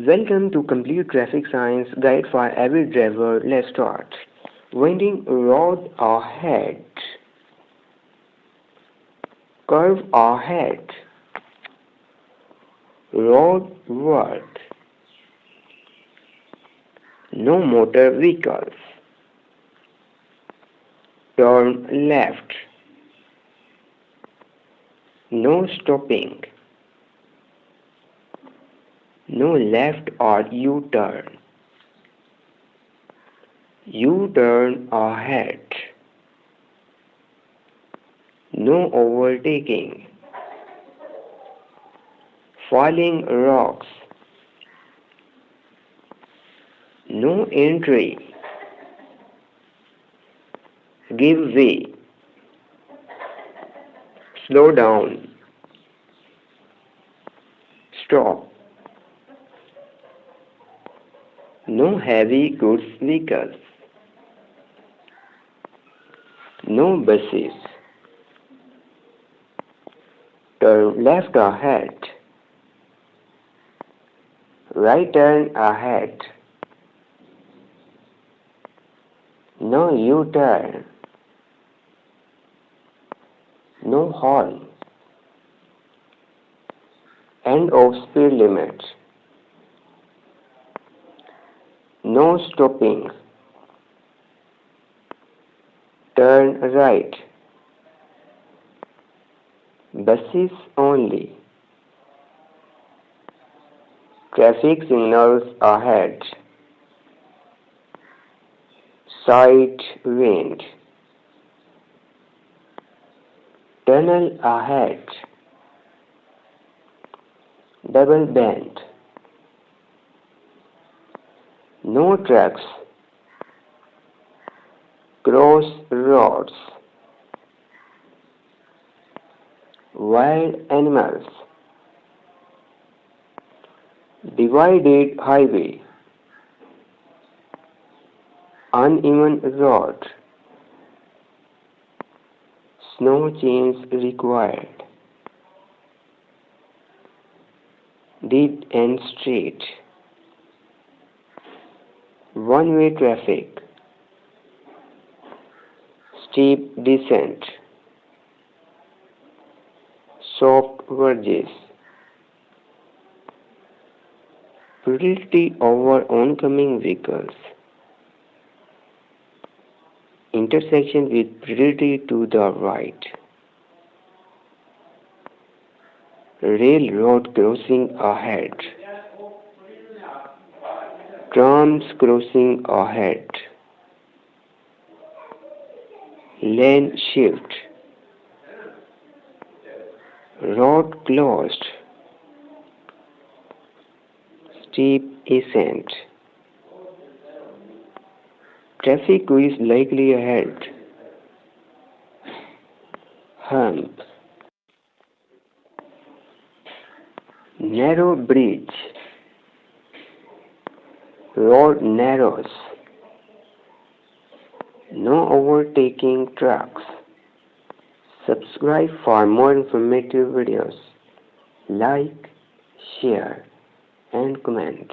Welcome to Complete Traffic Science Guide for Every Driver. Let's start. Winding road ahead. Curve ahead. Roadward. No motor vehicles. Turn left. No stopping. No left or U-turn. U-turn ahead. No overtaking. Falling rocks. No entry. Give way. Slow down. Stop. No heavy goods vehicles. No buses. Turn left ahead. Right turn ahead. No U-turn. No horn. End of speed limit. No stopping. Turn right. Buses only. Traffic signals ahead. Side wind. Tunnel ahead. Double bend. No trucks. Crossroads. Wild animals. Divided highway. Uneven road. Snow chains required. Dead end street. One-way traffic. Steep descent. Soft verges. Priority over oncoming vehicles. Intersection with priority to the right. Railroad crossing ahead. Trams crossing ahead. Lane shift. Road closed. Steep ascent. Traffic is likely ahead. Hump. Narrow bridge. Road narrows. No overtaking trucks. Subscribe for more informative videos. Like, share, and comment.